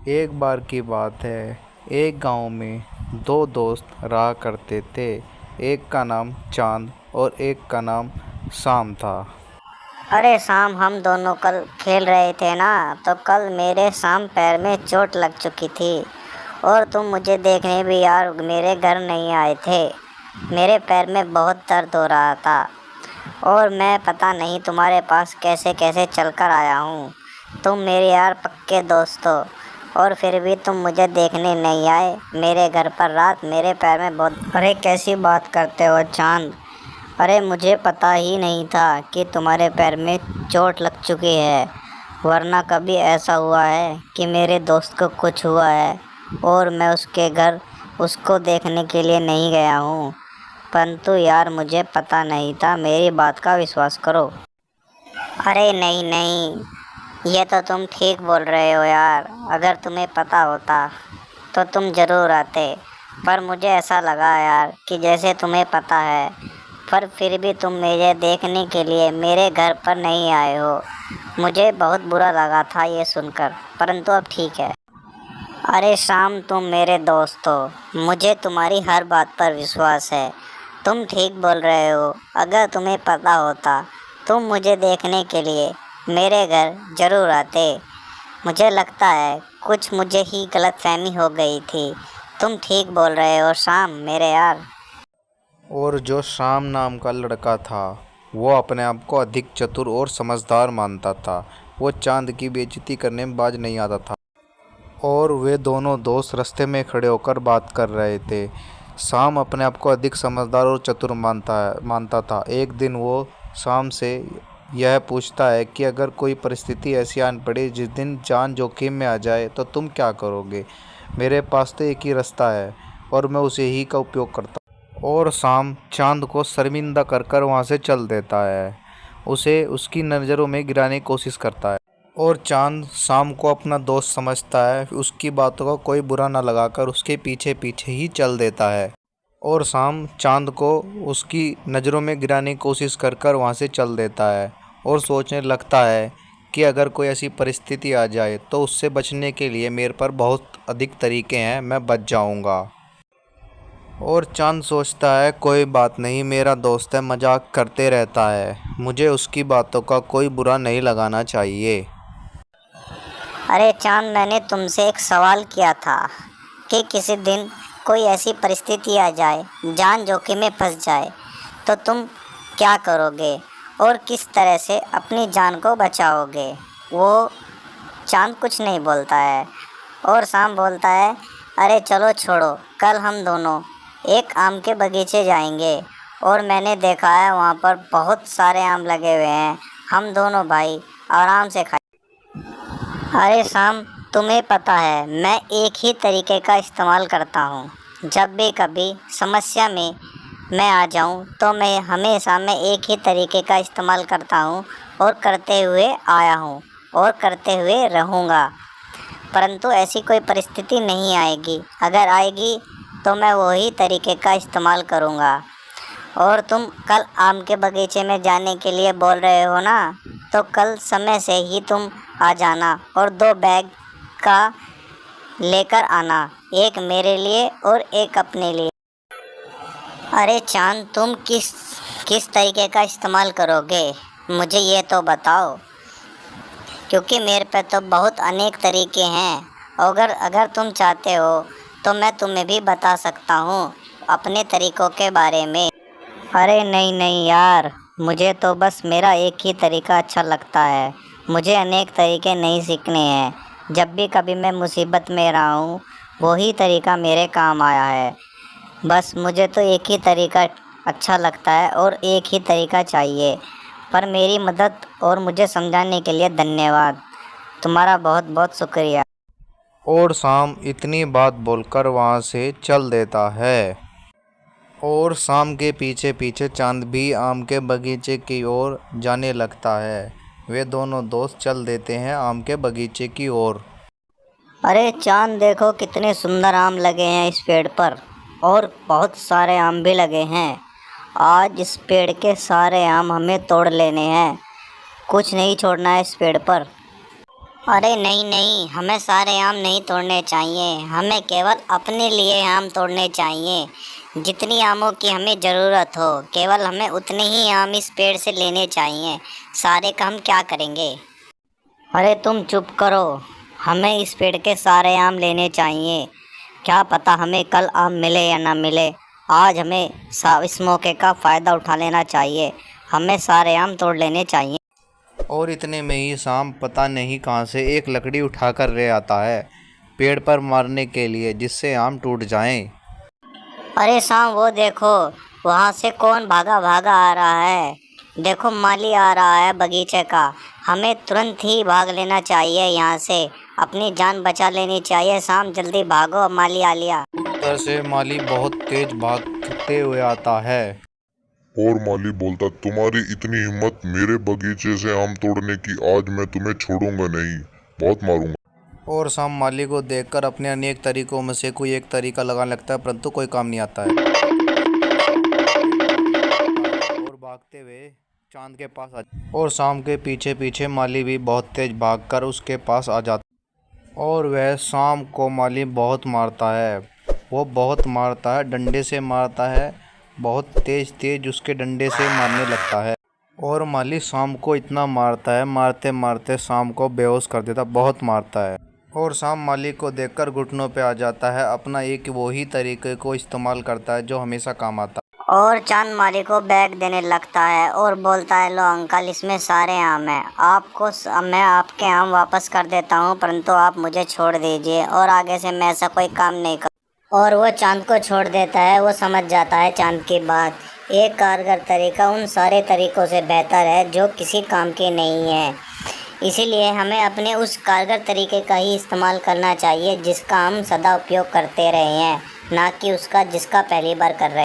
एक बार की बात है, एक गांव में दो दोस्त रहा करते थे। एक का नाम चांद और एक का नाम शाम था। अरे शाम, हम दोनों कल खेल रहे थे ना, तो कल मेरे शाम पैर में चोट लग चुकी थी। और तुम मुझे देखने भी यार मेरे घर नहीं आए थे। मेरे पैर में बहुत दर्द हो रहा था और मैं पता नहीं तुम्हारे पास कैसे कैसे चलकर आया हूँ। तुम मेरे यार पक्के दोस्त हो और फिर भी तुम मुझे देखने नहीं आए मेरे घर पर रात मेरे पैर में बहुत। अरे कैसी बात करते हो चांद। अरे मुझे पता ही नहीं था कि तुम्हारे पैर में चोट लग चुकी है, वरना कभी ऐसा हुआ है कि मेरे दोस्त को कुछ हुआ है और मैं उसके घर उसको देखने के लिए नहीं गया हूँ। परंतु यार मुझे पता नहीं था, मेरी बात का विश्वास करो। अरे नहीं नहीं, ये तो तुम ठीक बोल रहे हो यार। अगर तुम्हें पता होता तो तुम ज़रूर आते, पर मुझे ऐसा लगा यार कि जैसे तुम्हें पता है, पर फिर भी तुम मुझे देखने के लिए मेरे घर पर नहीं आए हो। मुझे बहुत बुरा लगा था ये सुनकर, परंतु अब ठीक है। अरे शाम, तुम मेरे दोस्त हो, मुझे तुम्हारी हर बात पर विश्वास है। तुम ठीक बोल रहे हो। अगर तुम्हें पता होता तुम मुझे देखने के लिए मेरे घर ज़रूर आते। मुझे लगता है कुछ मुझे ही गलतफहमी हो गई थी। तुम ठीक बोल रहे हो शाम मेरे यार। और जो शाम नाम का लड़का था, वो अपने आप को अधिक चतुर और समझदार मानता था। वो चांद की बेइज्जती करने में बाज नहीं आता था। और वे दोनों दोस्त रास्ते में खड़े होकर बात कर रहे थे। शाम अपने आप को अधिक समझदार और चतुर मानता था। एक दिन वो शाम से यह पूछता है कि अगर कोई परिस्थिति ऐसी आन पड़े जिस दिन जान जोखिम में आ जाए तो तुम क्या करोगे। मेरे पास तो एक ही रास्ता है और मैं उसे ही का उपयोग करता हूँ। और शाम चांद को शर्मिंदा कर कर वहाँ से चल देता है। उसे उसकी नज़रों में गिराने की कोशिश करता है। और चांद शाम को अपना दोस्त समझता है। उसकी बातों का कोई बुरा न लगाकर उसके पीछे पीछे ही चल देता है। और शाम चांद को उसकी नज़रों में गिराने की कोशिश कर कर वहाँ से चल देता है। और सोचने लगता है कि अगर कोई ऐसी परिस्थिति आ जाए तो उससे बचने के लिए मेरे पर बहुत अधिक तरीके हैं, मैं बच जाऊँगा। और चांद सोचता है कोई बात नहीं, मेरा दोस्त है, मजाक करते रहता है, मुझे उसकी बातों का कोई बुरा नहीं लगाना चाहिए। अरे चांद, मैंने तुमसे एक सवाल किया था कि किसी दिन कोई ऐसी परिस्थिति आ जाए, जान जोखिम में फंस जाए, तो तुम क्या करोगे और किस तरह से अपनी जान को बचाओगे। वो चांद कुछ नहीं बोलता है और शाम बोलता है, अरे चलो छोड़ो, कल हम दोनों एक आम के बगीचे जाएंगे और मैंने देखा है वहाँ पर बहुत सारे आम लगे हुए हैं। हम दोनों भाई आराम से खाएं। अरे शाम, तुम्हें पता है मैं एक ही तरीके का इस्तेमाल करता हूँ। जब भी कभी समस्या में मैं आ जाऊँ तो मैं एक ही तरीके का इस्तेमाल करता हूँ और करते हुए आया हूँ और करते हुए रहूँगा। परंतु ऐसी कोई परिस्थिति नहीं आएगी, अगर आएगी तो मैं वही तरीके का इस्तेमाल करूँगा। और तुम कल आम के बगीचे में जाने के लिए बोल रहे हो ना, तो कल समय से ही तुम आ जाना और 2 बैग का लेकर आना, एक मेरे लिए और एक अपने लिए। अरे चांद, तुम किस किस तरीके का इस्तेमाल करोगे, मुझे ये तो बताओ, क्योंकि मेरे पे तो बहुत अनेक तरीके हैं। अगर अगर तुम चाहते हो तो मैं तुम्हें भी बता सकता हूँ अपने तरीक़ों के बारे में। अरे नहीं नहीं यार, मुझे तो बस मेरा एक ही तरीका अच्छा लगता है। मुझे अनेक तरीके नहीं सीखने हैं। जब भी कभी मैं मुसीबत में रहा हूँ, वही तरीका मेरे काम आया है। बस मुझे तो एक ही तरीका अच्छा लगता है और एक ही तरीका चाहिए। पर मेरी मदद और मुझे समझाने के लिए धन्यवाद। तुम्हारा बहुत बहुत शुक्रिया। और शाम इतनी बात बोलकर वहाँ से चल देता है। और शाम के पीछे पीछे चांद भी आम के बगीचे की ओर जाने लगता है। वे दोनों दोस्त चल देते हैं आम के बगीचे की ओर। अरे चांद, देखो कितने सुंदर आम लगे हैं इस पेड़ पर, और बहुत सारे आम भी लगे हैं। आज इस पेड़ के सारे आम हमें तोड़ लेने हैं, कुछ नहीं छोड़ना है इस पेड़ पर। अरे नहीं नहीं, हमें सारे आम नहीं तोड़ने चाहिए, हमें केवल अपने लिए आम तोड़ने चाहिए। जितनी आमों की हमें ज़रूरत हो केवल हमें उतने ही आम इस पेड़ से लेने चाहिए। सारे का हम क्या करेंगे। अरे तुम चुप करो, हमें इस पेड़ के सारे आम लेने चाहिए। क्या पता हमें कल आम मिले या ना मिले। आज हमें इस मौके का फ़ायदा उठा लेना चाहिए, हमें सारे आम तोड़ लेने चाहिए। और इतने में ही शाम पता नहीं कहाँ से एक लकड़ी उठाकर ले आता है पेड़ पर मारने के लिए, जिससे आम टूट जाएं। अरे शाम वो देखो, वहाँ से कौन भागा भागा आ रहा है। देखो माली आ रहा है बगीचे का। हमें तुरंत ही भाग लेना चाहिए यहाँ से, अपनी जान बचा लेनी चाहिए। शाम जल्दी भागो, माली आ लिया। उधर से माली बहुत तेज भागते हुए आता है। और माली बोलता, तुम्हारी इतनी हिम्मत मेरे बगीचे से आम तोड़ने की, आज मैं तुम्हें छोड़ूंगा नहीं, बहुत मारूंगा। और शाम माली को देखकर अपने अनेक तरीकों में से कोई एक तरीका लगाने लगता है, परंतु कोई काम नहीं आता है। और भागते हुए चांद के पास और शाम के पीछे पीछे माली भी बहुत तेज भागकर उसके पास आ जाता। और वह शाम को माली बहुत मारता है। वो बहुत मारता है, डंडे से मारता है, बहुत तेज तेज उसके डंडे से मारने लगता है। और माली शाम को इतना मारता है, मारते मारते शाम को बेहोश कर देता, बहुत मारता है। और शाम माली को देखकर घुटनों पे आ जाता है, अपना एक वही तरीके को इस्तेमाल करता है जो हमेशा काम आता है। और चांद माली को बैग देने लगता है और बोलता है, लो अंकल, इसमें सारे आम हैं, आपको मैं आपके आम वापस कर देता हूँ, परंतु आप मुझे छोड़ दीजिए और आगे से मैं ऐसा कोई काम नहीं कर। और वो चांद को छोड़ देता है। वो समझ जाता है चांद की बात। एक कारगर तरीका उन सारे तरीकों से बेहतर है जो किसी काम के नहीं है। इसीलिए हमें अपने उस कारगर तरीके का ही इस्तेमाल करना चाहिए जिसका हम सदा उपयोग करते रहे हैं, ना कि उसका जिसका पहली बार कर रहे हैं।